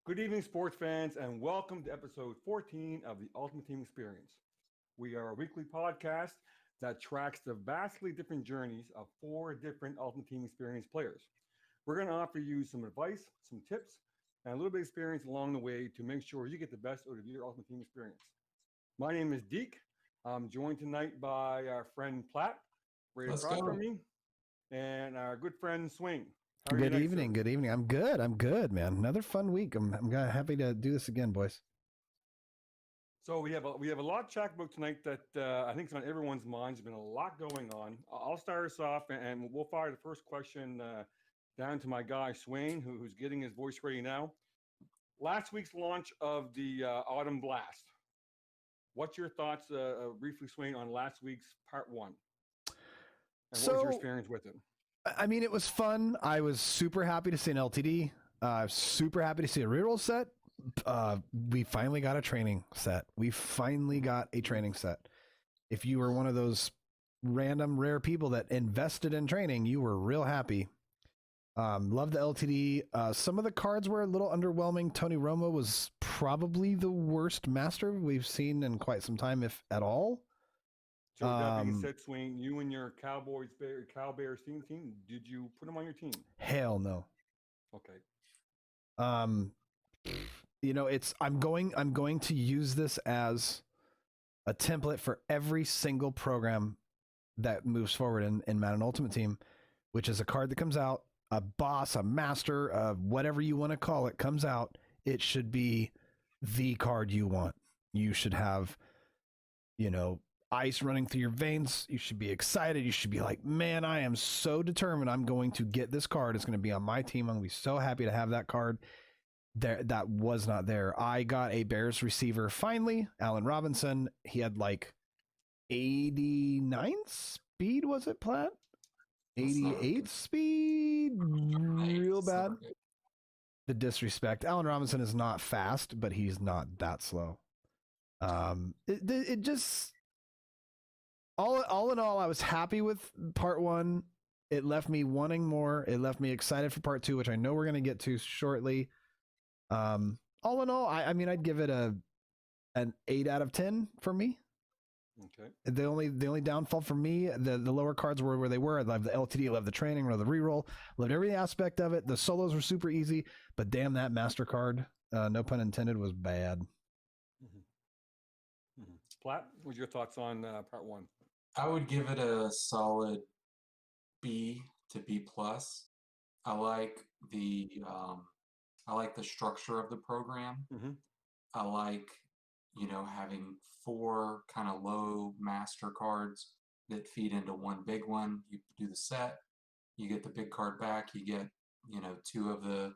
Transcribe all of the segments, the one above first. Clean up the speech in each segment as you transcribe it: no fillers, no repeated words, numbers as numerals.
Good evening, sports fans, and welcome to episode 14 of the Ultimate Team Experience. We are a weekly podcast that tracks the vastly different journeys of four different Ultimate Team Experience players. We're going to offer you some advice, some tips, and a little bit of experience along the way to make sure you get the best out of your Ultimate Team Experience. My name is Deke. I'm joined tonight by our friend Platt, right Let's across go. from me, and our good friend Swing. How are you Good tonight, evening. sir? Good evening. I'm good. I'm good, man. Another fun week. I'm happy to do this again, boys. So we have a lot to chat about tonight that I think is on everyone's minds. There's been a lot going on. I'll start us off, and we'll fire the first question down to my guy Swain, who's getting his voice ready now. Last week's launch of the Autumn Blast. What's your thoughts, briefly, Swain, on last week's part one? And what was your experience with it? I mean, it was fun. I was super happy to see an LTD. Super happy to see a reroll set. We finally got a training set. If you were one of those random rare people that invested in training, you were real happy. Love the LTD. Some of the cards were a little underwhelming. Tony Romo was probably the worst master we've seen in quite some time, if at all. So that being said, Swain, you and your Cow Bears team, did you put them on your team? Hell no. Okay. I'm going to use this as a template for every single program that moves forward in Madden Ultimate Team, which is a card that comes out, a boss, a master, whatever you want to call it, comes out. It should be the card you want. You should have, ice running through your veins. You should be excited. You should be like, man, I am so determined. I'm going to get this card. It's going to be on my team. I'm going to be so happy to have that card. That was not there. I got a Bears receiver finally, Allen Robinson. He had like 89 speed, was it, Platt? 88 speed? Real bad. The disrespect. Allen Robinson is not fast, but he's not that slow. It just... All in all, I was happy with part one. It left me wanting more. It left me excited for part two, which I know we're going to get to shortly. All in all, I mean, I'd give it an 8 out of 10 for me. Okay. The only downfall for me, the lower cards were where they were. I loved the LTD, I loved the training, I loved the reroll, loved every aspect of it. The solos were super easy, but damn, that master card, no pun intended, was bad. Mm-hmm. Mm-hmm. Platt, what's your thoughts on part one? I would give it a solid B to B plus. I like the structure of the program. Mm-hmm. I like, having four kind of low master cards that feed into one big one. You do the set, you get the big card back, you get, two of the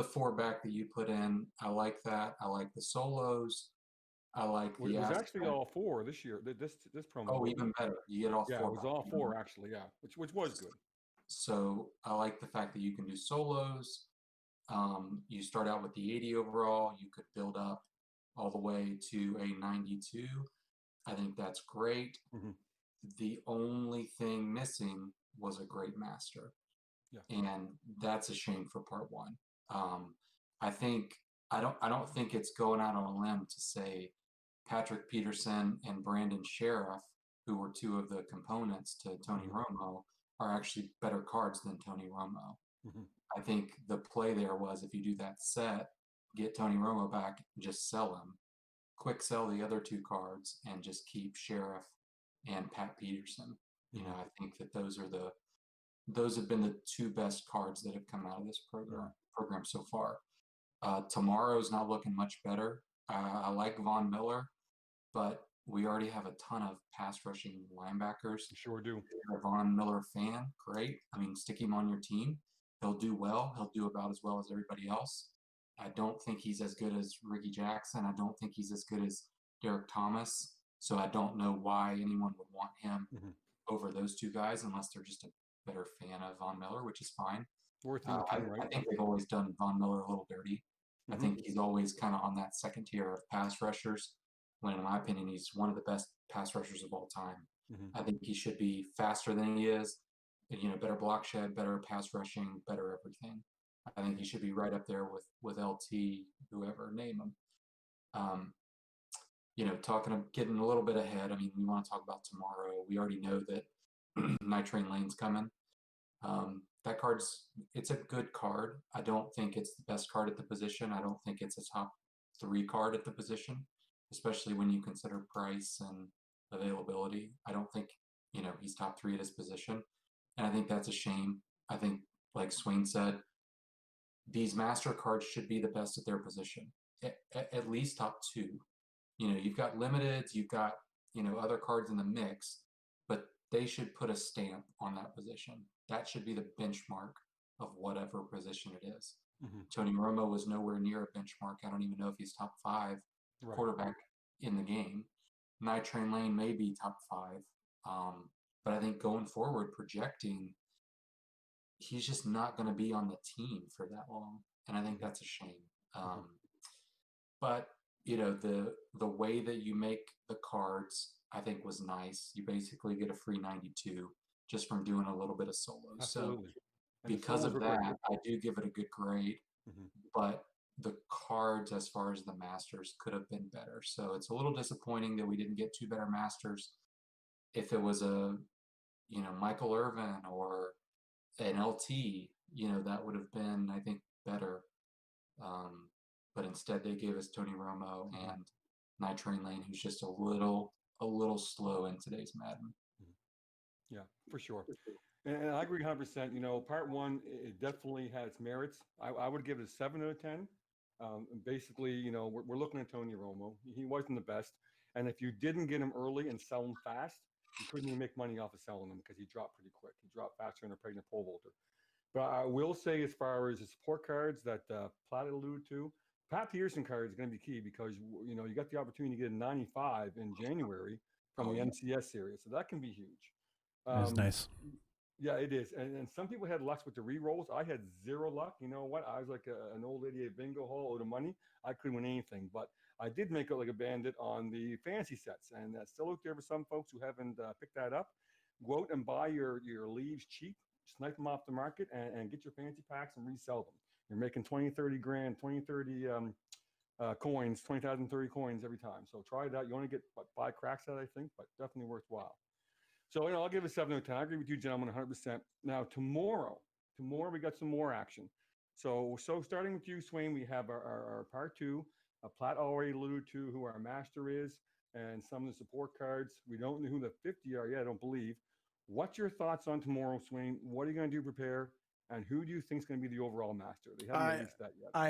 four back that you put in. I like that. I like the solos. I like the. It was actually all four this year. This promo. Oh, even better. You get all yeah, four. Yeah, it was all four actually. Yeah, which was good. So I like the fact that you can do solos. You start out with the 80 overall. You could build up all the way to a 92. I think that's great. Mm-hmm. The only thing missing was a great master. Yeah. And that's a shame for part one. I don't think it's going out on a limb to say Patrick Peterson and Brandon Sheriff, who were two of the components to Tony Romo, are actually better cards than Tony Romo. Mm-hmm. I think the play there was, if you do that set, get Tony Romo back and just sell him. Quick sell the other two cards and just keep Sheriff and Pat Peterson. Mm-hmm. I think that those have been the two best cards that have come out of this program so far. Tomorrow's not looking much better. I like Von Miller, but we already have a ton of pass rushing linebackers. You sure do. If you're a Von Miller fan, great. I mean, stick him on your team. He'll do well. He'll do about as well as everybody else. I don't think he's as good as Ricky Jackson. I don't think he's as good as Derek Thomas. So I don't know why anyone would want him over those two guys unless they're just a better fan of Von Miller, which is fine. Worth the team, right? I think they've always done Von Miller a little dirty. I think he's always kind of on that second tier of pass rushers, when in my opinion, he's one of the best pass rushers of all time. I think he should be faster than he is, better block shed, better pass rushing, better everything. I think he should be right up there with LT, whoever, name him. Getting a little bit ahead. I mean, we want to talk about tomorrow. We already know that Night Train Lane's coming. That it's a good card. I don't think it's the best card at the position. I don't think it's a top 3 card at the position, especially when you consider price and availability. I don't think, he's top 3 at his position. And I think that's a shame. I think, like Swain said, these master cards should be the best at their position, at least top 2. You've got limiteds, you've got, other cards in the mix, but they should put a stamp on that position. That should be the benchmark of whatever position it is. Mm-hmm. Tony Romo was nowhere near a benchmark. I don't even know if he's top 5 quarterback in the game. Night Train Lane may be top 5. But I think going forward, projecting, he's just not going to be on the team for that long. And I think that's a shame. But, the way that you make the cards, I think was nice. You basically get a free 92 just from doing a little bit of solos. Absolutely. So because of that, I do give it a good grade. Mm-hmm. But the cards, as far as the masters, could have been better. So it's a little disappointing that we didn't get 2 better masters. If it was a, Michael Irvin or an LT, that would have been, I think, better. But instead they gave us Tony Romo and Night Train Lane, who's just a little slow in today's Madden. Yeah, for sure. And I agree 100%. Part 1, it definitely had its merits. I would give it a 7 out of 10. Basically, we're looking at Tony Romo. He wasn't the best. And if you didn't get him early and sell him fast, you couldn't even make money off of selling him because he dropped pretty quick. He dropped faster than a pregnant pole vaulter. But I will say, as far as the support cards that Platt alluded to, Pat Pearson card is going to be key because, you got the opportunity to get a 95 in January from the MCS series. So that can be huge. That's nice. Yeah, it is. And some people had luck with the re-rolls. I had 0 luck. You know what? I was like an old lady at bingo hall out of money. I couldn't win anything. But I did make it like a bandit on the fantasy sets. And that's still out there for some folks who haven't picked that up. Go out and buy your leaves cheap. Snipe them off the market and get your fantasy packs and resell them. You're making 20, 30 grand, 20, 30 coins, 20,000, 30 coins every time. So try that. You only get 5 cracks at it, I think, but definitely worthwhile. So, I'll give it a 7 out of 10. I agree with you, gentlemen, 100%. Now, tomorrow we got some more action. So starting with you, Swain, we have our part 2. Platt already alluded to who our master is and some of the support cards. We don't know who the 50 are yet, I don't believe. What's your thoughts on tomorrow, Swain? What are you going to do to prepare? And who do you think is going to be the overall master? They haven't released that yet. I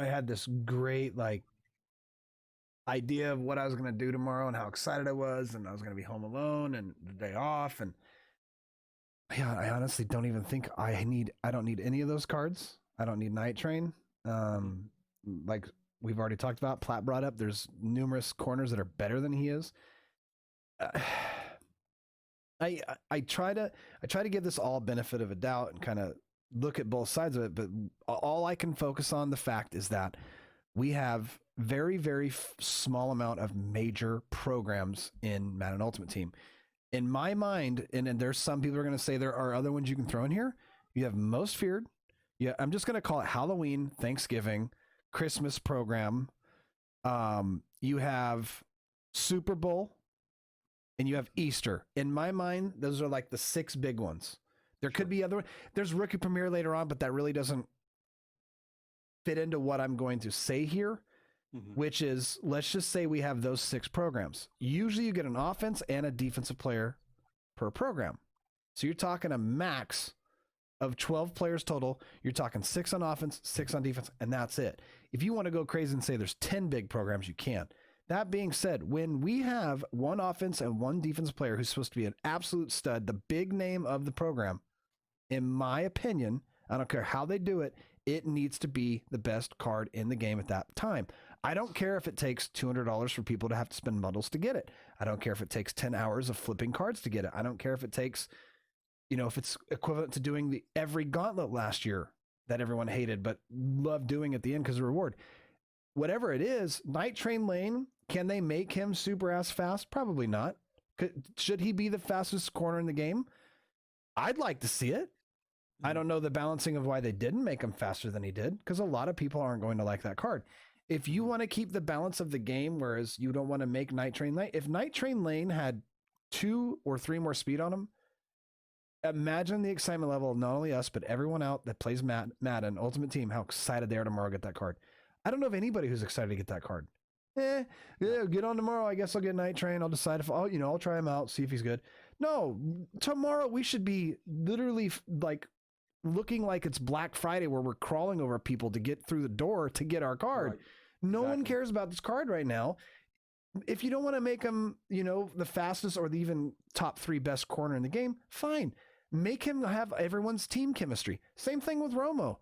had this great idea of what I was going to do tomorrow and how excited I was, and I was going to be home alone and the day off. And yeah, I honestly don't even think I don't need any of those cards. I don't need Night Train. Like we've already talked about, Platt brought up, there's numerous corners that are better than he is. I try to give this all benefit of a doubt and kind of look at both sides of it, but all I can focus on the fact is that we have very, very small amount of major programs in Madden Ultimate Team. In my mind, and there's some people are going to say there are other ones you can throw in here. You have Most Feared. Yeah, I'm just going to call it Halloween, Thanksgiving, Christmas program. You have Super Bowl. And you have Easter. In my mind, those are like the 6 big ones. There could be other. There's Rookie Premiere later on, but that really doesn't fit into what I'm going to say here, which is, let's just say we have those 6 programs. Usually you get an offense and a defensive player per program. So you're talking a max of 12 players total. You're talking 6 on offense, 6 on defense, and that's it. If you want to go crazy and say there's 10 big programs, you can. That being said, when we have 1 offense and 1 defensive player who's supposed to be an absolute stud, the big name of the program, in my opinion, I don't care how they do it, it needs to be the best card in the game at that time. I don't care if it takes $200 for people to have to spend bundles to get it. I don't care if it takes 10 hours of flipping cards to get it. I don't care if it takes, if it's equivalent to doing the every gauntlet last year that everyone hated but loved doing at the end because of reward. Whatever it is, Night Train Lane, can they make him super ass fast? Probably not. Should he be the fastest corner in the game? I'd like to see it. I don't know the balancing of why they didn't make him faster than he did, because a lot of people aren't going to like that card. If you want to keep the balance of the game, whereas you don't want to make Night Train Lane, if Night Train Lane had 2 or 3 more speed on him, imagine the excitement level of not only us, but everyone out that plays Madden Ultimate Team, how excited they are tomorrow to get that card. I don't know of anybody who's excited to get that card. Yeah, get on tomorrow. I guess I'll get Night Train. I'll decide if I'll try him out, see if he's good. No, tomorrow we should be literally like looking like it's Black Friday where we're crawling over people to get through the door to get our card. Right. No one cares about this card right now. If you don't want to make him, the fastest or the even top 3 best corner in the game, fine. Make him have everyone's team chemistry. Same thing with Romo.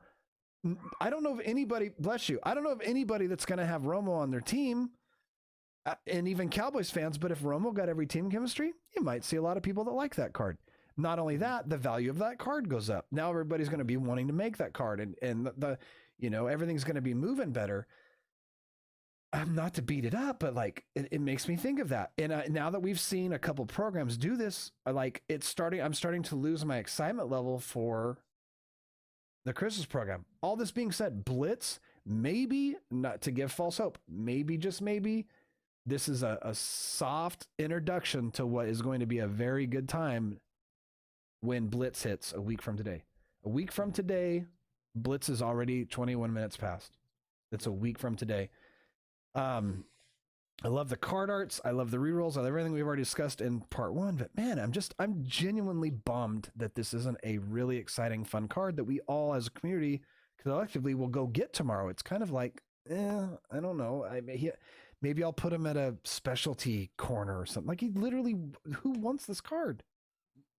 I don't know of anybody, bless you, I don't know of anybody that's going to have Romo on their team, and even Cowboys fans, but if Romo got every team chemistry, you might see a lot of people that like that card. Not only that, the value of that card goes up. Now everybody's going to be wanting to make that card, and everything's going to be moving better. Not to beat it up, but like it makes me think of that. And now that we've seen a couple programs do this, I'm starting to lose my excitement level for the Christmas program. All this being said, Blitz, maybe, not to give false hope, maybe, just maybe, this is a soft introduction to what is going to be a very good time when Blitz hits a week from today. A week from today, Blitz is already 21 minutes past. It's a week from today. I love the card arts. I love the rerolls. I love everything we've already discussed in part 1. But man, I'm genuinely bummed that this isn't a really exciting, fun card that we all as a community collectively will go get tomorrow. It's kind of like, I don't know. Maybe I'll put him at a specialty corner or something. Like, who wants this card?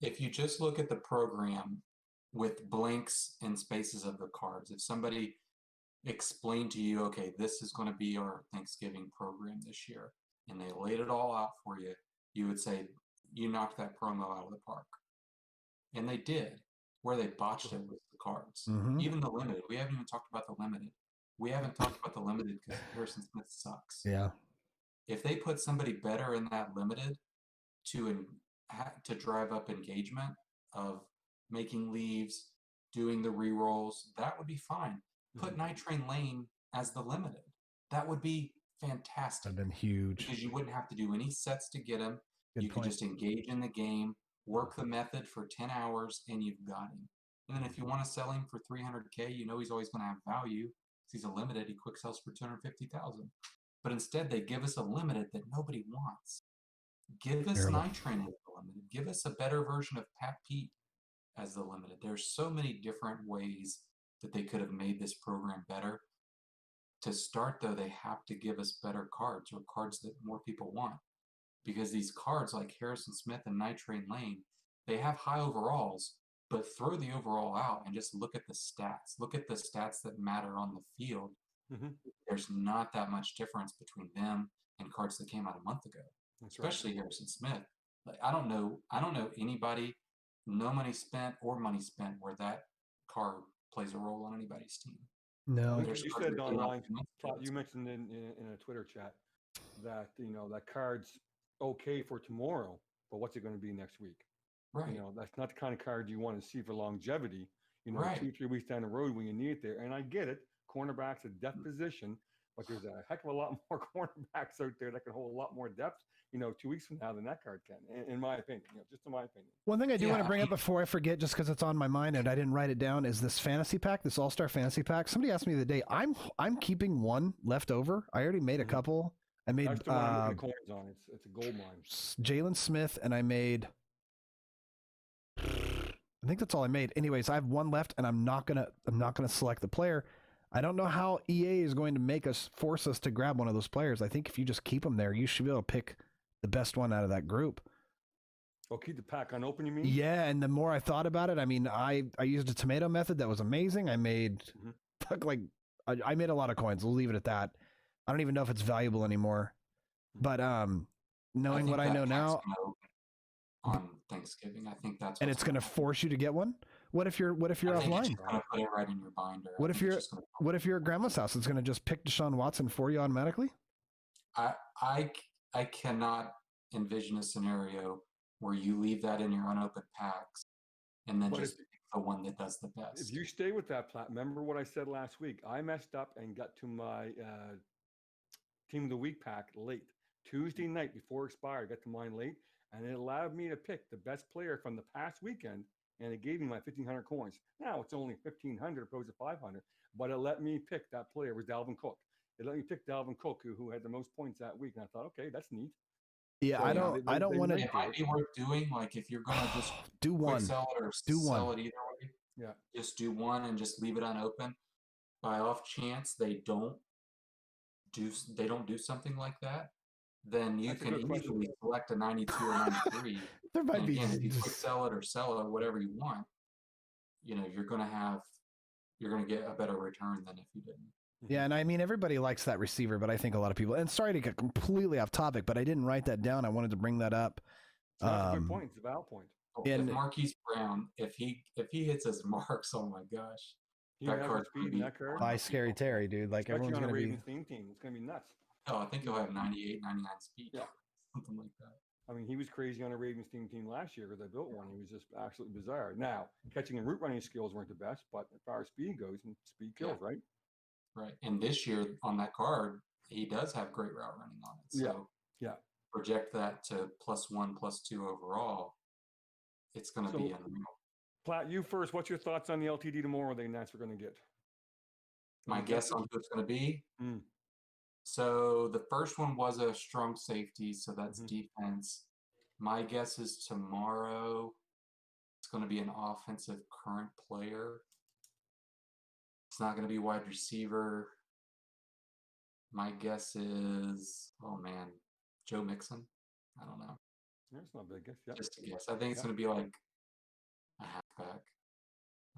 If you just look at the program with blanks and spaces of the cards, if somebody explained to you, okay, this is going to be our Thanksgiving program this year, and they laid it all out for you, you would say, you knocked that promo out of the park. And they did. Where they botched it was the cards. Mm-hmm. Even the limited. We haven't even talked about the limited. We haven't talked about the limited because Harrison Smith sucks. Yeah. If they put somebody better in that limited to drive up engagement of making leaves, doing the re-rolls, that would be fine. Put Night Train Lane as the limited. That would be fantastic. That'd been huge. Because you wouldn't have to do any sets to get him. Good you point. could just engage in the game, work the method for 10 hours, and you've got him. And then if you want to sell him for $300K, he's always going to have value. Because he's a limited, he quick sells for $250,000. But instead, they give us a limited that nobody wants. Give us Night Train as the limited. Give us a better version of Pat Pete as the limited. There's so many different ways that they could have made this program better. To start, though, they have to give us better cards, or cards that more people want. Because these cards like Harrison Smith and Night Train Lane, they have high overalls, but throw the overall out and just look at the stats. Look at the stats that matter on the field. Mm-hmm. There's not that much difference between them and cards that came out a month ago. That's especially right. Harrison Smith. Like, I don't know anybody, no money spent or money spent, where that card plays a role on anybody's team. No. You said online, you mentioned in a Twitter chat that, that card's okay for tomorrow, but what's it going to be next week? Right. That's not the kind of card you want to see for longevity, right. 2-3 weeks down the road when you need it there. And I get it. Cornerback's a depth position, but there's a heck of a lot more cornerbacks out there that can hold a lot more depth, 2 weeks from now than that card can, in my opinion, just in my opinion. One thing I do want to bring up before I forget, just because it's on my mind and I didn't write it down, is this fantasy pack, this All-Star fantasy pack. Somebody asked me the other day, I'm keeping one left over. I already made a couple. I made That's the one I'm looking at coins on. It's a gold mine. Jalen Smith, and I made, I think that's all I made. Anyways, I have one left, and I'm not gonna select the player. I don't know how EA is going to force us to grab one of those players. I think if you just keep them there, you should be able to pick the best one out of that group. Oh, keep the pack unopened, you mean? Yeah, and the more I thought about it, I mean, I used a tomato method that was amazing. I made I made a lot of coins. We'll leave it at that. I don't even know if it's valuable anymore. But knowing what I know now, on Thanksgiving, I think that's, and it's going to force you to get one. What if you're offline? You're going to put it right in your binder. What if you're at grandma's house? It's going to just pick Deshaun Watson for you automatically? I cannot envision a scenario where you leave that in your unopened packs and then just pick the one that does the best. If you stay with that plat, remember what I said last week. I messed up and got to my Team of the Week pack late. Tuesday night before it expired, I got to mine late, and it allowed me to pick the best player from the past weekend, and it gave me my 1,500 coins. Now it's only 1,500 opposed to 500, but it let me pick that player. It was Dalvin Cook. It let me pick Dalvin Cook, who had the most points that week, and I thought, okay, that's neat. Yeah, So, I don't want to. It might be worth doing. Like if you're gonna just do quick one. sell it or Do sell one. it either way. Yeah. Just do one and just leave it unopened. By off chance they don't do something like that, then you That's a can good question. easily select a 92 or 93. There might And be. again, if you quick sell it or sell it, whatever you want, you're gonna get a better return than if you didn't. Yeah, and I mean, everybody likes that receiver, but I think a lot of people, and sorry to get completely off topic, but I didn't write that down. I wanted to bring that up. That's a good point. It's a valid point. If Marquise Brown, if he hits his marks, oh my gosh. He has the speed in that card. By Scary Terry, dude. Like, Especially everyone's on a going to be. Ravens team. It's going to be nuts. Oh, I think he'll have 98, 99 speed. Yeah. Something like that. I mean, he was crazy on a Ravens team last year because I built one. He was just absolutely bizarre. Now, catching and route running skills weren't the best, but as far as speed goes, and speed kills, right? Right. And this year on that card, he does have great route running on it. So yeah. Project that to +1, +2 overall. It's going to be unreal. Platt, you first. What's your thoughts on the LTD tomorrow the Nats are going to get? My guess on who it's going to be? So the first one was a strong safety, so that's defense. My guess is tomorrow it's going to be an offensive current player. It's not going to be wide receiver. My guess is, Joe Mixon. I don't know. That's not a big guess. Yeah. Just a guess. I think it's going to be like a halfback.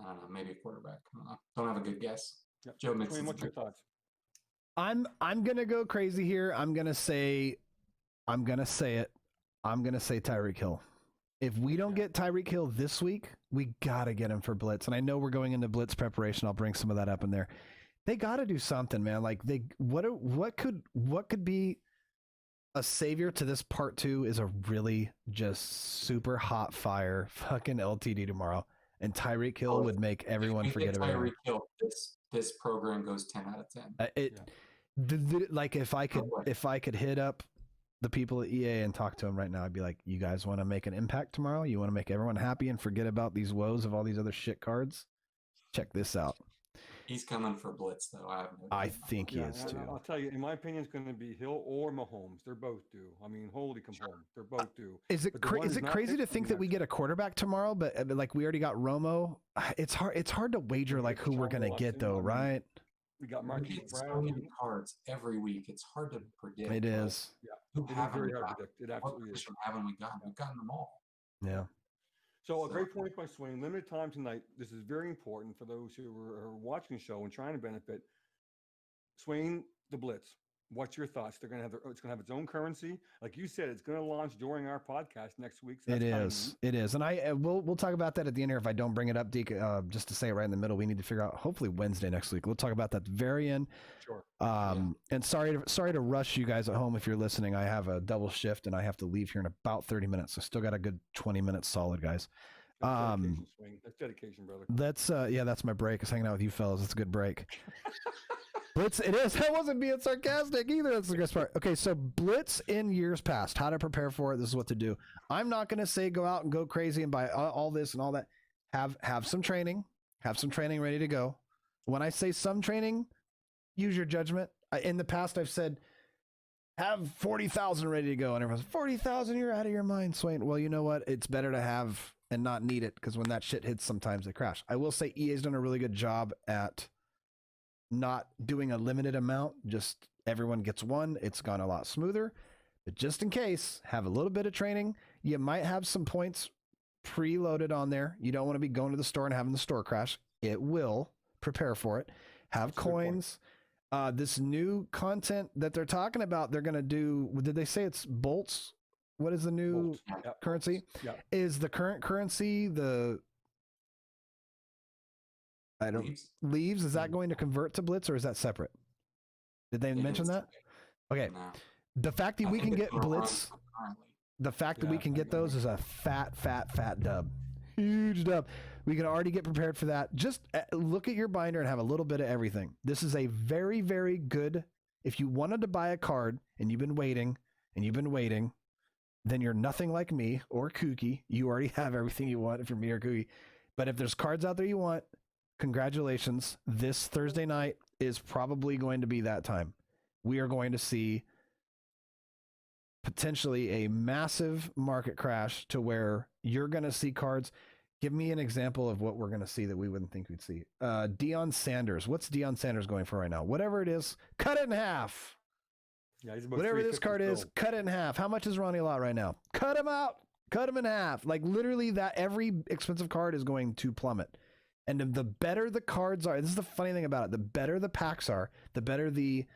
I don't know, maybe a quarterback. I don't know. Don't have a good guess. Yep. Joe Mixon. What's your thoughts? I'm gonna go crazy here. I'm gonna say it. I'm gonna say Tyreek Hill. If we don't get Tyreek Hill this week, we gotta get him for blitz. And I know we're going into blitz preparation. I'll bring some of that up in there. They gotta do something, man. Like what could be a savior to this part 2 is a really just super hot fire fucking LTD tomorrow. And Tyreek Hill would make everyone forget about Tyreek Hill. This program goes 10 out of 10. Like if I could hit up the people at EA and talk to them right now, I'd be like, you guys want to make an impact tomorrow? You want to make everyone happy and forget about these woes of all these other shit cards? Check this out. He's coming for blitz, though. I think he is too. I'll tell you, in my opinion, it's going to be Hill or Mahomes. They're both due. I mean, holy compone. They're both due. Is it crazy to think that we get a quarterback tomorrow? But like we already got Romo. It's hard to wager like who we're going to get though, right? We got Marquise Brown. So many cards every week. It's hard to predict. It is. Yeah. Who haven't we hard got? to predict. It absolutely is. Haven't we gotten? We've gotten them all. Yeah. So a great point by Swain. Limited time tonight. This is very important for those who are watching the show and trying to benefit. Swain, the Blitz. What's your thoughts? It's going to have its own currency, like you said. It's going to launch during our podcast next week. So it is, and we'll talk about that at the end here. If I don't bring it up, Deke, just to say it right in the middle, we need to figure out hopefully Wednesday next week. We'll talk about that at the very end. Sure. And sorry to rush you guys at home if you're listening. I have a double shift and I have to leave here in about 30 minutes. So still got a good 20 minutes solid, guys. That's dedication, Swing. That's dedication, brother. That's my break. Is hanging out with you fellas. It's a good break. Blitz, it is. I wasn't being sarcastic either. That's the best part. Okay, so Blitz in years past, how to prepare for it. This is what to do. I'm not going to say go out and go crazy and buy all this and all that. Have some training. Have some training ready to go. When I say some training, use your judgment. In the past, I've said have 40,000 ready to go, and everyone's 40,000. You're out of your mind, Swain. Well, you know what? It's better to have and not need it, because when that shit hits, sometimes they crash. I will say EA's done a really good job at not doing a limited amount. Just everyone gets one. It's gone a lot smoother. But just in case, have a little bit of training. You might have some points preloaded on there. You don't want to be going to the store and having the store crash. It will. Prepare for it. Have That's coins. This new content that they're talking about, they're going to do, did they say it's bolts? What is the new currency? Yep. Is the current currency leaves? Is that going to convert to Blitz, or is that separate? Did they mention that? Okay. No. The fact that we can get Blitz, the fact that we can get those is a fat dub. huge dub. We can already get prepared for that. Just look at your binder and have a little bit of everything. This is a very, very good. If you wanted to buy a card and you've been waiting, then you're nothing like me or Kooky. You already have everything you want if you're me or Kooky. But if there's cards out there you want, congratulations. This Thursday night is probably going to be that time. We are going to see potentially a massive market crash to where you're going to see cards. Give me an example of what we're going to see that we wouldn't think we'd see. Deion Sanders. What's Deion Sanders going for right now? Whatever it is, cut it in half. Yeah, he's about Whatever this card is, still. cut it in half. How much is Ronnie Lott right now? Cut him out. Cut him in half. Like literally that every expensive card is going to plummet. And the better the cards are, this is the funny thing about it. The better the packs are, the better the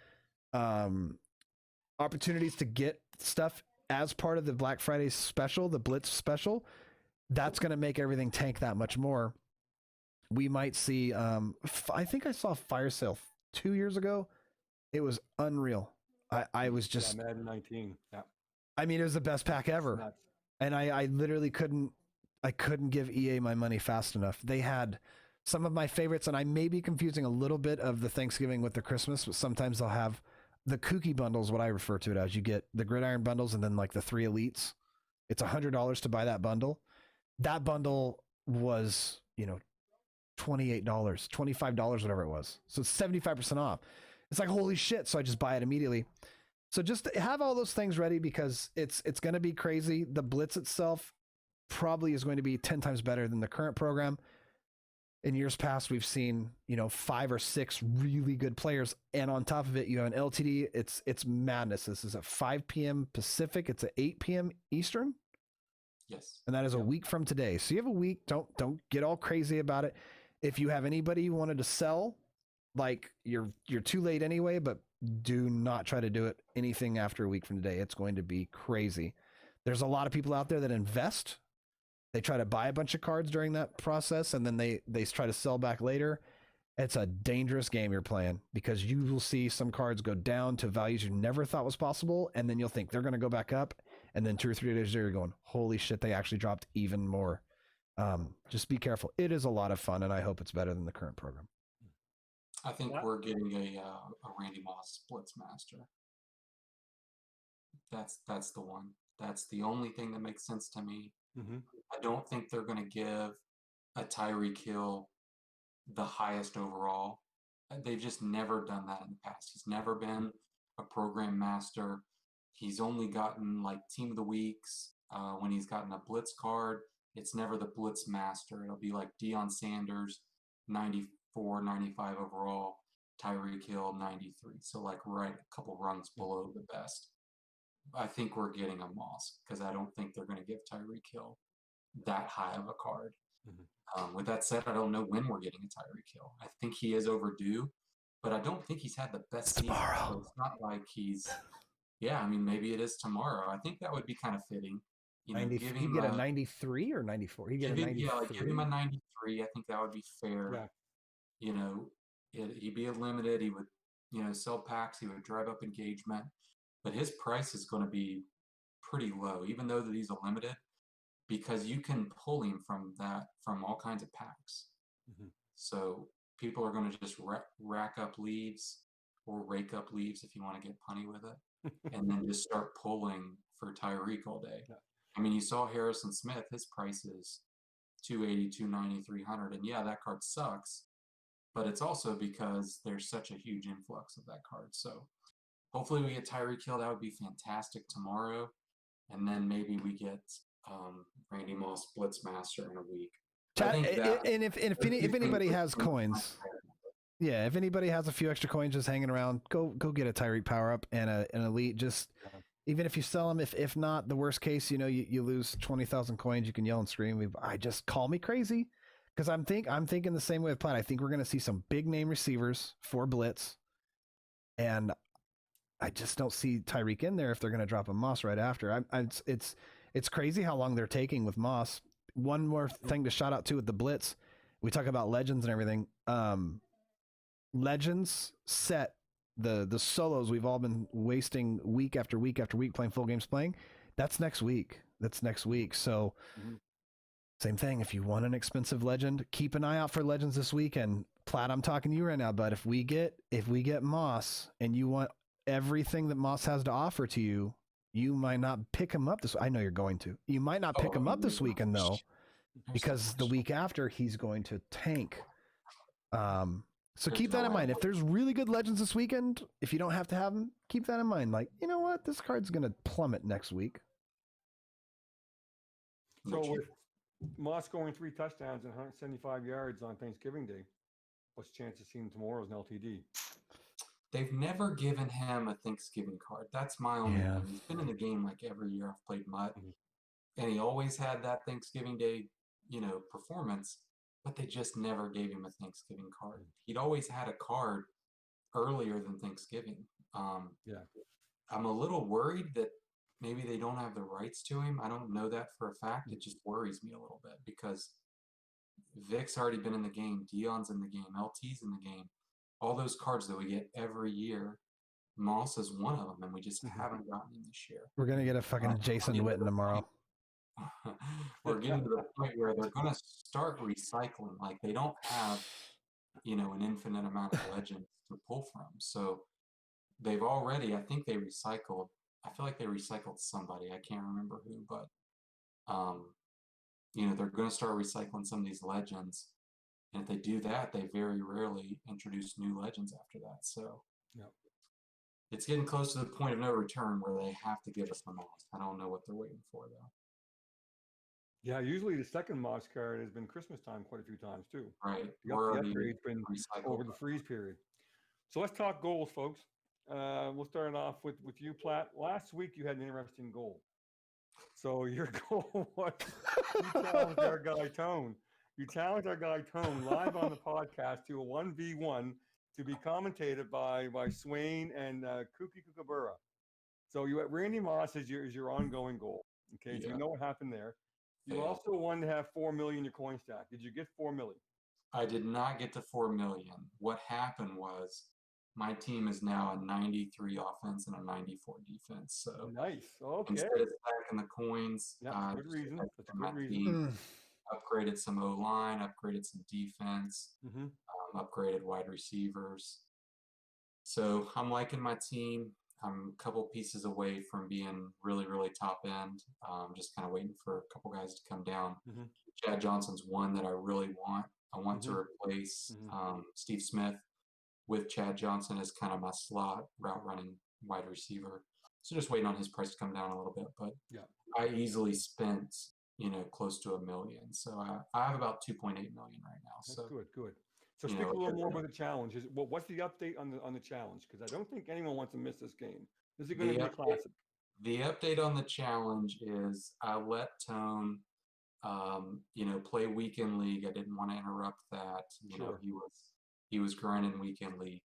opportunities to get stuff as part of the Black Friday special, the Blitz special. That's going to make everything tank that much more. We might see, I think I saw Fire Sale 2 years ago. It was unreal. I was just, Madden 19. Yeah. I mean, it was the best pack ever. And I literally couldn't give EA my money fast enough. They had some of my favorites, and I may be confusing a little bit of the Thanksgiving with the Christmas, but sometimes they'll have the kooky bundles, what I refer to it as. You get the Gridiron bundles and then like the 3 elites. It's $100 to buy that bundle. That bundle was, $28, $25, whatever it was. So it's 75% off. It's like, holy shit. So I just buy it immediately. So just have all those things ready because it's going to be crazy. The Blitz itself probably is going to be 10 times better than the current program. In years past, we've seen, 5 or 6 really good players. And on top of it, you have an LTD. It's madness. This is at 5 p.m. Pacific. It's at 8 p.m. Eastern. Yes. And that is a week from today. So you have a week. Don't get all crazy about it. If you have anybody you wanted to sell, like you're too late anyway, but do not try to do it anything after a week from today. It's going to be crazy. There's a lot of people out there that invest. They try to buy a bunch of cards during that process, and then they try to sell back later. It's a dangerous game you're playing because you will see some cards go down to values you never thought was possible, and then you'll think they're going to go back up, and then 2 or 3 days later you're going, holy shit, they actually dropped even more. Just be careful. It is a lot of fun, and I hope it's better than the current program. I think we're getting a Randy Moss Blitzmaster. That's the one. That's the only thing that makes sense to me. Mm-hmm. I don't think they're going to give a Tyreek Hill the highest overall. They've just never done that in the past. He's never been a program master. He's only gotten like team of the weeks. When he's gotten a blitz card, it's never the blitz master. It'll be like Deion Sanders, 94, 95 overall, Tyreek Hill, 93. So like right a couple rungs below the best. I think we're getting a Moss because I don't think they're going to give Tyreek Hill that high of a card. Mm-hmm. With that said, I don't know when we're getting a Tyreek Hill. I think he is overdue, but I don't think he's had the best season. So it's not like he's, maybe it is tomorrow. I think that would be kind of fitting. He'd get a 93 or 94. He'd get a 93. Yeah, give him a 93. I think that would be fair. Yeah. He'd be a limited. He would, sell packs. He would drive up engagement. But his price is going to be pretty low, even though that he's a limited, because you can pull him from all kinds of packs. Mm-hmm. So people are going to just rack up leaves or rake up leaves if you want to get punny with it, and then just start pulling for Tyreek all day. Yeah. I mean, you saw Harrison Smith, his price is $280, $290, $300. And yeah, that card sucks, but it's also because there's such a huge influx of that card. So hopefully we get Tyreek Hill. That would be fantastic tomorrow. And then maybe we get Randy Moss Blitzmaster in a week. And if anybody has coins, if anybody has a few extra coins just hanging around, go get a Tyreek power up and an elite. Just even if you sell them, if not, the worst case, you lose 20,000 coins. You can yell and scream. I just call me crazy because I'm thinking the same way with Platt. I think we're going to see some big name receivers for Blitz, and I just don't see Tyreek in there if they're going to drop a Moss right after. It's crazy how long they're taking with Moss. One more thing to shout out to with the Blitz. We talk about Legends and everything. Legends set the solos we've all been wasting week after week after week playing full games playing. That's next week. So Same thing. If you want an expensive legend, keep an eye out for legends this weekend. Platt, I'm talking to you right now, but if we get Moss and you want everything that Moss has to offer to you, you might not pick him up this. I know you're going to. You might not pick him up this weekend though, because the week after he's going to tank. So keep that in mind. If there's really good legends this weekend, if you don't have to have them, keep that in mind. Like, you know what? This card's going to plummet next week. So with Moss scoring 3 touchdowns and 175 yards on Thanksgiving Day, what's the chance of seeing him tomorrow as an LTD? They've never given him a Thanksgiving card. That's my only thing. He's been in the game like every year I've played MUT, and he always had that Thanksgiving Day, performance, but they just never gave him a Thanksgiving card. He'd always had a card earlier than Thanksgiving. I'm a little worried that maybe they don't have the rights to him. I don't know that for a fact. It just worries me a little bit because Vic's already been in the game. Dion's in the game. LT's in the game. All those cards that we get every year, Moss is one of them, and we just haven't gotten him this year. We're going to get a fucking Jason Witten tomorrow. We're getting to the point where they're going to start recycling. Like, they don't have, an infinite amount of legends to pull from. So they've already, I think they recycled. I feel like they recycled somebody. I can't remember who, but, they're going to start recycling some of these legends. And if they do that, they very rarely introduce new legends after that. So it's getting close to the point of no return where they have to give us the Moss. I don't know what they're waiting for, though. Yeah, usually the second Moss card has been Christmas time quite a few times, too. Right. The upgrade's been over the freeze period. So let's talk goals, folks. We'll start off with you, Platt. Last week you had an interesting goal. So your goal was you challenged our guy Tone. You challenged our guy Tone live on the podcast to a 1v1 to be commentated by Swain and Kuki Kookaburra. So you had Randy Moss as your ongoing goal. Okay, so you know what happened there. You also wanted to have 4 million in your coin stack. Did you get 4 million? I did not get to 4 million. What happened was my team is now a 93 offense and a 94 defense. So nice. Okay. Instead of stacking the coins, good reason. That's a good reason. Upgraded some O-line, upgraded some defense, upgraded wide receivers. So I'm liking my team. I'm a couple pieces away from being really, really top end. Just kind of waiting for a couple guys to come down. Chad Johnson's one that I really want. I want to replace Steve Smith with Chad Johnson as kind of my slot route running wide receiver. So just waiting on his price to come down a little bit. But I easily spent, close to $1 million. So I have about 2.8 million right now. That's so good. So speak a little more about the challenge. What's the update on the challenge? Because I don't think anyone wants to miss this game. This is going to be a classic. The update on the challenge is I let Tone, play weekend league. I didn't want to interrupt that. He was grinding weekend league.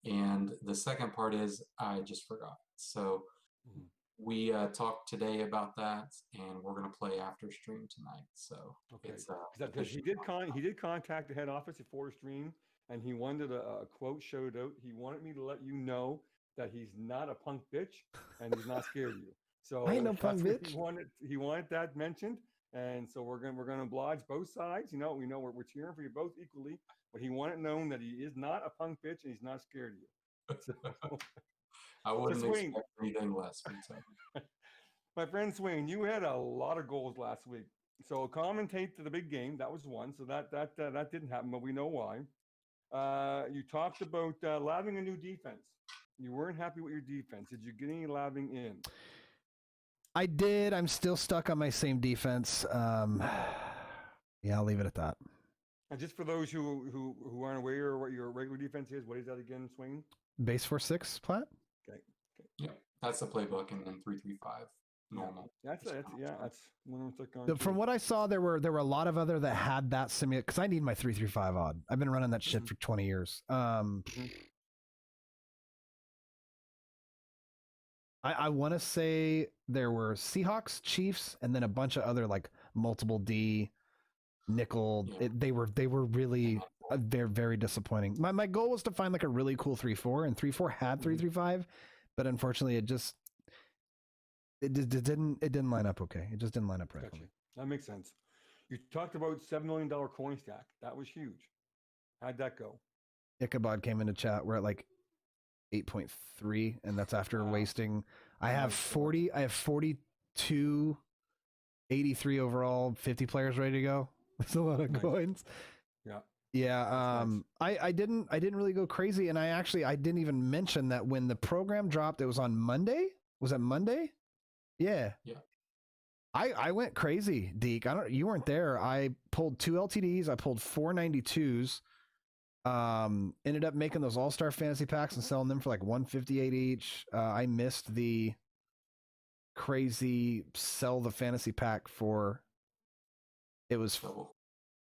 And the second part is I just forgot. So we talked today about that, and we're going to play after stream tonight. So because he did contact the head office before stream, and he wanted a quote showed out. He wanted me to let you know that he's not a punk bitch and he's not scared of you. So I ain't no punk bitch. He wanted that mentioned, and so we're gonna oblige both sides. We know we're cheering for you both equally, but he wanted known that he is not a punk bitch and he's not scared of you. So, I wouldn't expect anything less from him. My friend Swain, you had a lot of goals last week. So commentate to the big game. That was one. So that didn't happen, but we know why. You talked about labbing a new defense. You weren't happy with your defense. Did you get any labbing in? I did. I'm still stuck on my same defense. Yeah, I'll leave it at that. And just for those who aren't aware of what your regular defense is, what is that again, Swain? Base 4-6, Platt? Okay. Yeah, that's the playbook, and then 3-3-5 normal. That's when it's From what I saw, there were a lot of other that had that similar, because I need my 3-3-5 odd. I've been running that shit for 20 years. I want to say there were Seahawks, Chiefs, and then a bunch of other like multiple D, nickel. They were really they're very disappointing. My goal was to find like a really cool 3-4, and 3-4 had 3-3-5, but unfortunately it didn't line up okay. It just didn't line up right. Gotcha. That makes sense. You talked about $7 million coin stack. That was huge. How'd that go? Ichabod came into chat. We're at like 8.3, and that's after Wow. wasting. I have Nice. 40. I have 42, 83 overall. 50 players ready to go. That's a lot of Nice. coins. Yeah. Yeah. That's I didn't really go crazy, and I didn't even mention that when the program dropped. It was on Monday. Was that Monday? Yeah. Yeah. I went crazy, Deke. You weren't there. I pulled 2 LTDs. I pulled 4 92s. Ended up making those all-star fantasy packs and selling them for like 158 each. I missed the crazy sell the fantasy pack for. It was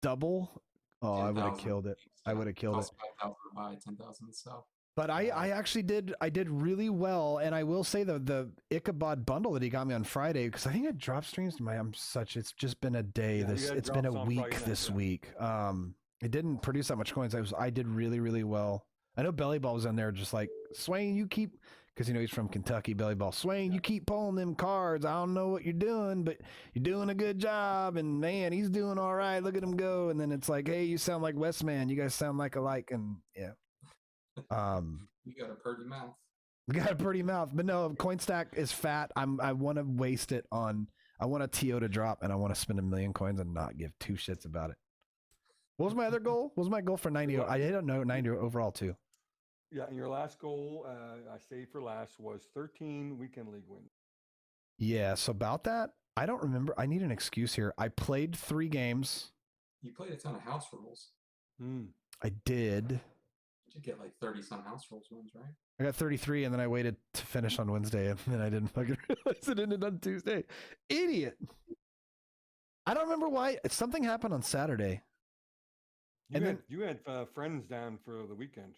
double. Oh, I would have killed it. I would have killed it. 5,000 to buy 10,000 to sell. But I actually did really well, and I will say the Ichabod bundle that he got me on Friday, because I think it drop streams to my it's just been a day. Yeah, It's been a drops on week Friday night, this yeah. week. It didn't produce that much coins. I did really well. I know Belly Ball was in there just like, Swain, you keep, because he's from Kentucky, Belly Ball. Swain, you keep pulling them cards. I don't know what you're doing, but you're doing a good job, and man, he's doing all right. Look at him go. And then it's like, hey, you sound like Westman. You guys sound like alike, and yeah. You got a pretty mouth. Got a pretty mouth, but no, CoinStack is fat. I want to waste it on. I want a TO to drop, and I want to spend 1 million coins and not give 2 shits about it. What was my other goal? What was my goal for 90? I didn't know 90 overall too. Yeah, and your last goal, I saved for last, was 13 weekend league wins. Yeah, so about that, I don't remember. I need an excuse here. I played 3 games. You played a ton of house rules. I did. You get like 30 some house rules wins, right? I got 33, and then I waited to finish on Wednesday, and then I didn't fucking realize it ended on Tuesday. Idiot. I don't remember why. Something happened on Saturday. You had friends down for the weekend.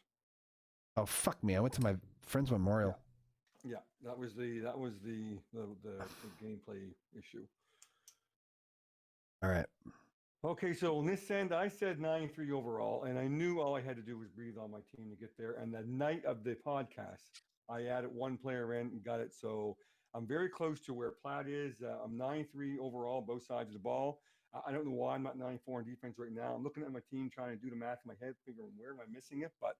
Oh, fuck me. I went to my friend's memorial. Yeah, that was the gameplay issue. All right. Okay, so in this end, I said 93 overall, and I knew all I had to do was breathe on my team to get there. And the night of the podcast, I added 1 player in and got it. So I'm very close to where Platt is. I'm 93 overall, both sides of the ball. I don't know why I'm not 94 in defense right now. I'm looking at my team, trying to do the math in my head, figuring where am I missing it, but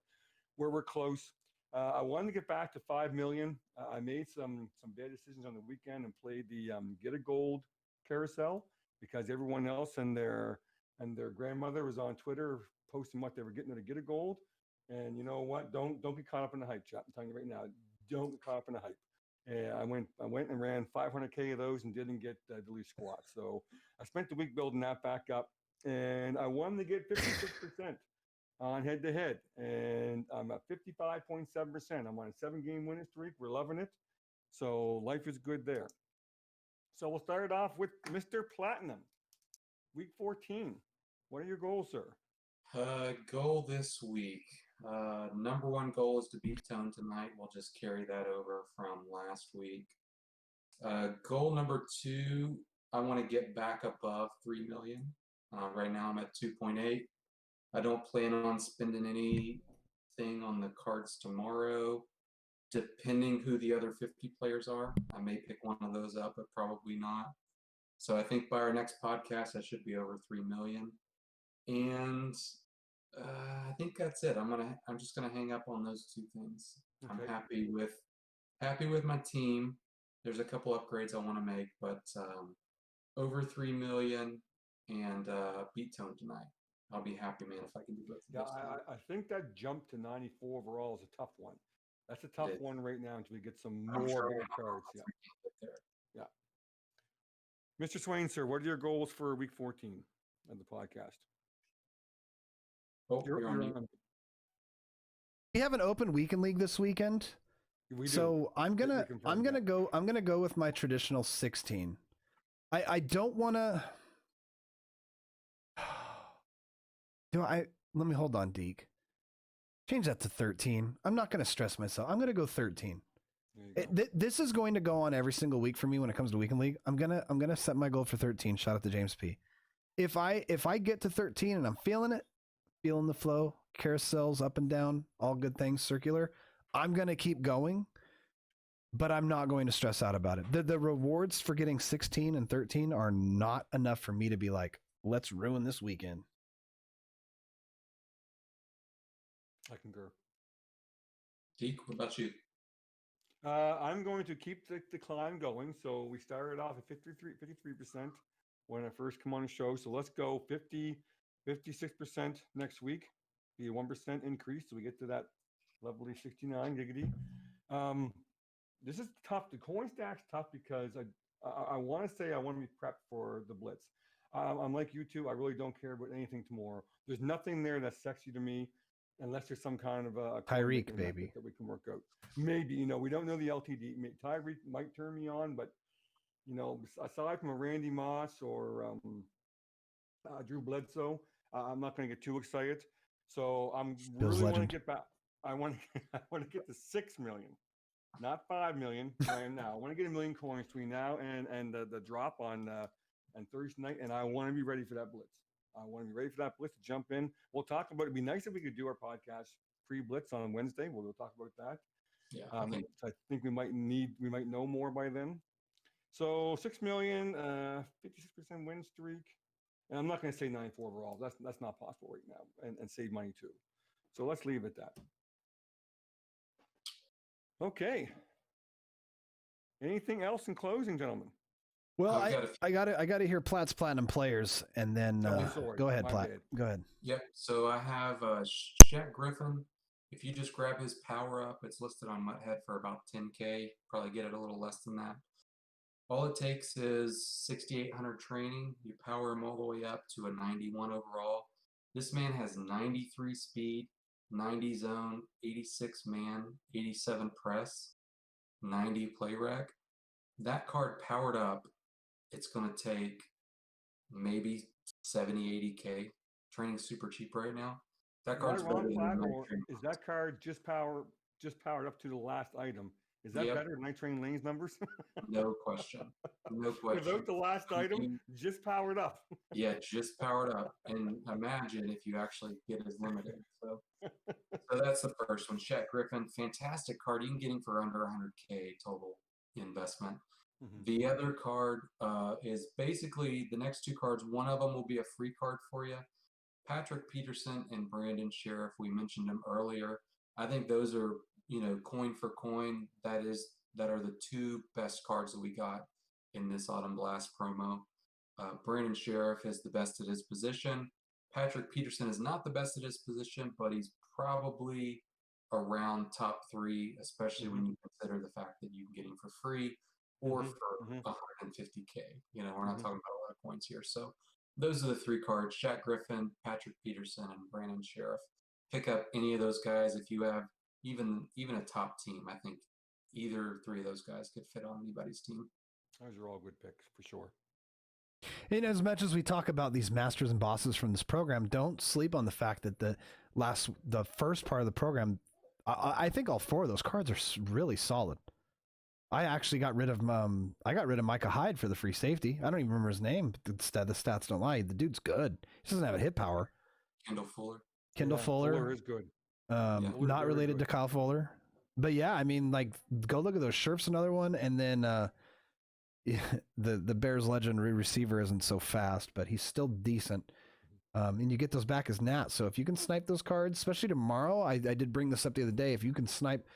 we're close. I wanted to get back to 5 million. I made some bad decisions on the weekend and played the get a gold carousel, because everyone else and their grandmother was on Twitter posting what they were getting to get a gold. And you know what? Don't get caught up in the hype, chat. I'm telling you right now, don't get caught up in the hype. And I went and ran 500K of those and didn't get the least squat. So I spent the week building that back up, and I wanted to get 56% on head to head, and I'm at 55.7%. I'm on a 7-game winning streak. We're loving it. So life is good there. So we'll start it off with Mr. Platinum. Week 14. What are your goals, sir? Goal this week. Number 1 goal is to beat Tone tonight. We'll just carry that over from last week. Goal number 2, I want to get back above 3 million. Right now I'm at 2.8. I don't plan on spending anything on the cards tomorrow. Depending who the other 50 players are, I may pick one of those up, but probably not. So I think by our next podcast, I should be over 3 million. And I think that's it. I'm just gonna hang up on those 2 things. Okay. I'm happy with my team. There's a couple upgrades I want to make, but over 3 million and beat Tone tonight. I'll be happy, man, if I can do both. Yeah, I think that jump to 94 overall is a tough one. That's a tough one right now until we get some more gold cards. Yeah. Mr. Swain, sir, what are your goals for week 14 of the podcast? Oh, you're on. We have an open weekend league this weekend. So I'm gonna go with my traditional 16. I don't wanna let me hold on, Deke. Change that to 13. I'm not going to stress myself. I'm going to go 13. This is going to go on every single week for me when it comes to weekend league. I'm gonna set my goal for 13. Shout out to James P. If I get to 13 and I'm feeling it, feeling the flow, carousels up and down, all good things, circular, I'm gonna keep going. But I'm not going to stress out about it. The rewards for getting 16 and 13 are not enough for me to be like, Let's ruin this weekend. I concur. Deke, what about you? I'm going to keep the climb going. So we started off at 53% when I first come on the show. So let's go 56% next week. Be a 1% increase. So we get to that lovely 69 giggity. This is tough. The coin stack's tough because I want to say I want to be prepped for the blitz. I'm like you two. I really don't care about anything tomorrow. There's nothing there that's sexy to me unless there's some kind of a Tyreek, baby, that we can work out. Maybe, we don't know the LTD. Tyreek might turn me on, but aside from a Randy Moss or Drew Bledsoe, I'm not going to get too excited. So I'm really want to get back. I want to get to 6 million, not 5 million right now. I want to get 1 million coins between now and the drop on Thursday night, and I want to be ready for that blitz. I want to be ready for that blitz to jump in. We'll talk about it. It'd be nice if we could do our podcast pre-blitz on Wednesday. We'll talk about that. Yeah, I think we might know more by then. So 6 million, 56% win streak. And I'm not going to say 94 overall. That's not possible right now, and save money too. So let's leave it at that. Okay. Anything else in closing, gentlemen? Well, I got to hear Platt's Platinum players, and then go ahead, Platt. Go ahead. Yep. So I have Shaq Griffin. If you just grab his power up, it's listed on Muthead for about 10K. Probably get it a little less than that. All it takes is 6,800 training. You power him all the way up to a 91 overall. This man has 93 speed, 90 zone, 86 man, 87 press, 90 play rec. That card powered up, it's going to take maybe 70, 80K. Training's super cheap right now. That card's better than is that card just powered up to the last item? Is that better than Night Train Lane's numbers? No question. No question. Without the last item, just powered up. Yeah, just powered up. And imagine if you actually get as limited. So that's the first one. Shaq Griffin, fantastic card. You can get him for under 100K total investment. Mm-hmm. The other card is basically the next two cards. One of them will be a free card for you. Patrick Peterson and Brandon Sheriff, we mentioned them earlier. I think those are, coin for coin. That are the two best cards that we got in this Autumn Blast promo. Brandon Sheriff is the best at his position. Patrick Peterson is not the best at his position, but he's probably around top 3, especially when you consider the fact that you can get him for free or for 150K. We're not talking about a lot of points here. So those are the 3 cards: Shaq Griffin, Patrick Peterson, and Brandon Sheriff. Pick up any of those guys if you have even a top team. I think either 3 of those guys could fit on anybody's team. Those are all good picks for sure. And as much as we talk about these masters and bosses from this program, don't sleep on the fact that the first part of the program, I think all 4 of those cards are really solid. I actually got rid of Micah Hyde for the free safety. I don't even remember his name. The stats don't lie. The dude's good. He doesn't have a hit power. Kendall Fuller. Fuller is good. Not related to Kyle Fuller. But yeah, I mean, go look at those. Scherf's another one. And then the Bears legend receiver isn't so fast, but he's still decent. And you get those back as Nat. So if you can snipe those cards, especially tomorrow, I did bring this up the other day. If you can snipe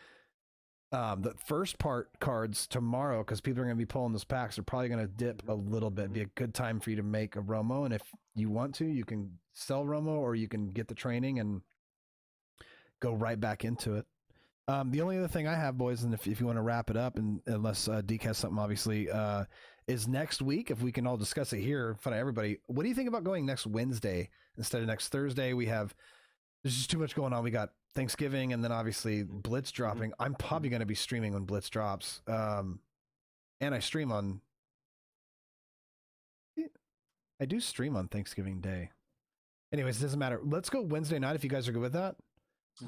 the first part cards tomorrow, because people are going to be pulling those packs, they're probably going to dip a little bit. It'd be a good time for you to make a Romo. And if you want to, you can sell Romo, or you can get the training and go right back into it. The only other thing I have, boys, and if you want to wrap it up, and unless Deke has something, obviously, is next week, if we can all discuss it here in front of everybody. What do you think about going next Wednesday instead of next Thursday? There's just too much going on. We got Thanksgiving, and then obviously Blitz dropping. I'm probably going to be streaming when Blitz drops. And I do stream on Thanksgiving Day. Anyways, it doesn't matter. Let's go Wednesday night if you guys are good with that.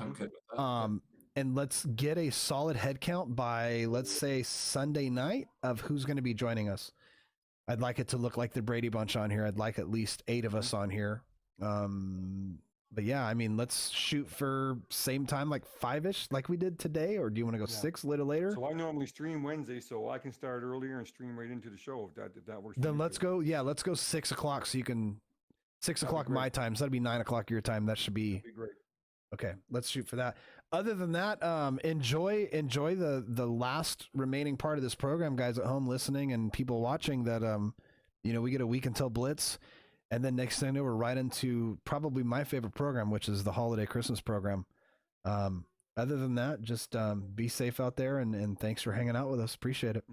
I'm good with that. And let's get a solid head count by, let's say, Sunday night of who's going to be joining us. I'd like it to look like the Brady Bunch on here. I'd like at least 8 of us on here. But yeah, I mean, let's shoot for same time, like 5-ish, like we did today, or do you want to go 6 a little later? So I normally stream Wednesday, so I can start earlier and stream right into the show if that works. Then let's go 6 o'clock, so you can 6 That'd be o'clock great. my time, so that'd be 9 o'clock your time. That should be That'd be great. okay. Let's shoot for that. Other than that, enjoy the last remaining part of this program, guys at home listening and people watching. That we get a week until Blitz, and then next thing you know, we're right into probably my favorite program, which is the holiday Christmas program. Other than that, just be safe out there, and thanks for hanging out with us. Appreciate it.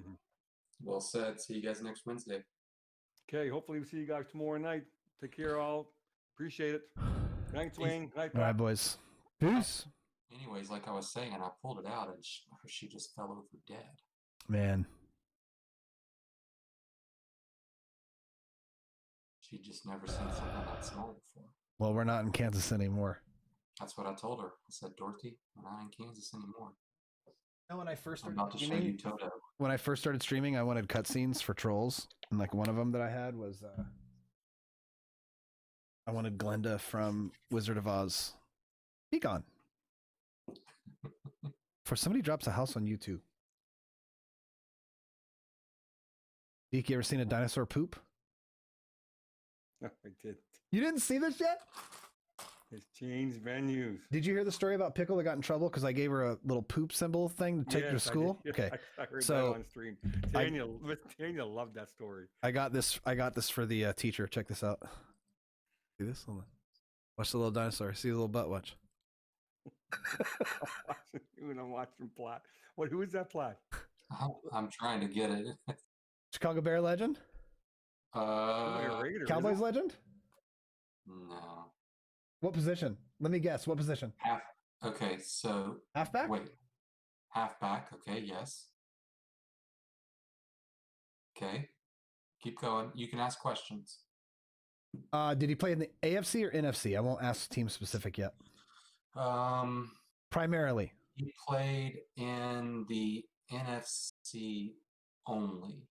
Well said. See you guys next Wednesday. Okay, hopefully we see you guys tomorrow night. Take care, all. Appreciate it. Good night, Swain. Good night, All right, Pat. boys. Peace. Anyways, like I was saying, I pulled it out and she just fell over dead. Man. She'd just never seen something that small before. Well, we're not in Kansas anymore. That's what I told her. I said, Dorothy, we're not in Kansas anymore. When I first I'm started about to show you Toto. when I first started streaming, I wanted cutscenes for trolls, and like one of them that I had was I wanted Glenda from Wizard of Oz. Be gone. For somebody drops a house on YouTube. Deke, you ever seen a dinosaur poop? I did. You didn't see this yet? It's changed venues. Did you hear the story about Pickle that got in trouble because I gave her a little poop symbol thing to take her to Yes, I did. school? Yeah, Okay. I heard So, that on stream. Tanya loved that story. I got this for the teacher. Check this out. See this? Hold on. Watch the little dinosaur. See the little butt. Watch. When I'm watching Platt. Who is that Platt? I'm trying to get it. Chicago Bear legend? Like a Raider, Cowboys is it? legend? No. What position? Let me guess. What position? Half. Okay, so Halfback? wait. Halfback. Okay, yes. Okay. Keep going. You can ask questions. Did he play in the AFC or NFC? I won't ask team specific yet. Primarily. He played in the NFC only,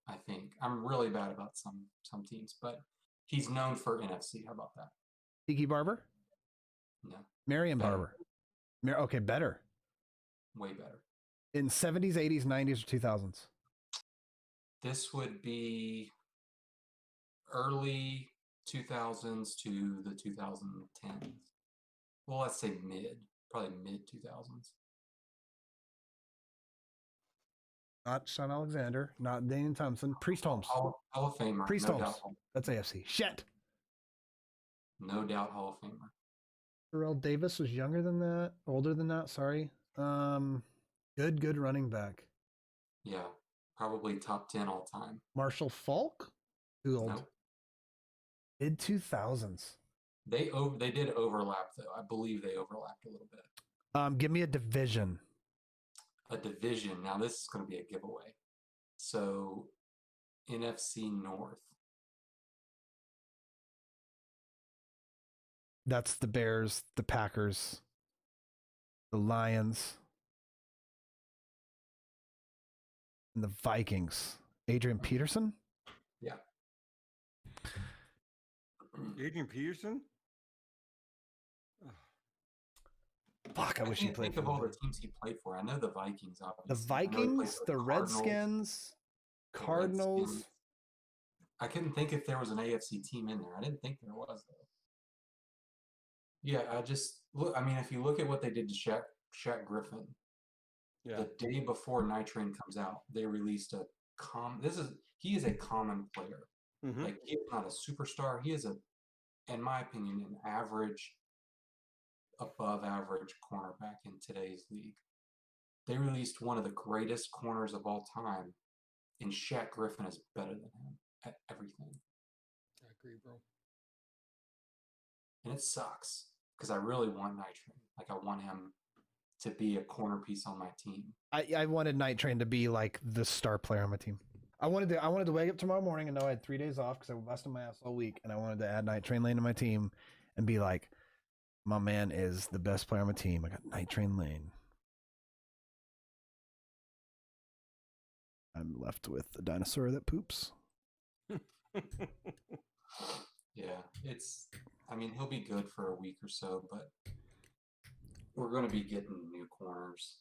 I think. I'm really bad about some teams, but he's known for NFC. How about that? Tiki Barber? No, Marion Better. Barber. Okay, better. way better. In 70s, 80s, 90s, or 2000s? This would be early 2000s to the 2010s. Well, let's say probably mid 2000s. Not Sean Alexander. Not Daniel Thompson. Priest Holmes. Hall of Famer. Priest no Holmes. doubt. That's AFC. Shit. No doubt Hall of Famer. Terrell Davis was younger than that. Older than that. Sorry. Good running back. Yeah, probably top 10 all time. Marshall Falk? Too old. Nope. Mid 2000s. They did overlap though. I believe they overlapped a little bit. Give me a division. A division. Now this is going to be a giveaway. So NFC North. That's the Bears, the Packers, the Lions, and the Vikings. Adrian Peterson? Yeah. Adrian Peterson? Fuck, I wish he can't played think for of all the the teams he played for. I know the Vikings, The obviously. I know he played Vikings, for the Cardinals, Redskins, the Cardinals. Redskins. I couldn't think if there was an AFC team in there. I didn't think there was though. Yeah, I just look. I mean, if you look at what they did to Shaq Griffin, Yeah. the day before Night Train comes out, they released a he is a common player. Mhm. Like he is not a superstar. He is in my opinion, an average, above average cornerback in today's league. They released one of the greatest corners of all time, and Shaq Griffin is better than him at everything. I agree, bro. And it sucks because I really want Night Train. Like I want him to be a corner piece on my team. I wanted Night Train to be like the star player on my team. I wanted to wake up tomorrow morning and know I had 3 days off because I was busting my ass all week, and I wanted to add Night Train Lane to my team and be like, my man is the best player on my team. I got Night Train Lane. I'm left with the dinosaur that poops. Yeah, I mean, he'll be good for a week or so, but we're going to be getting new corners.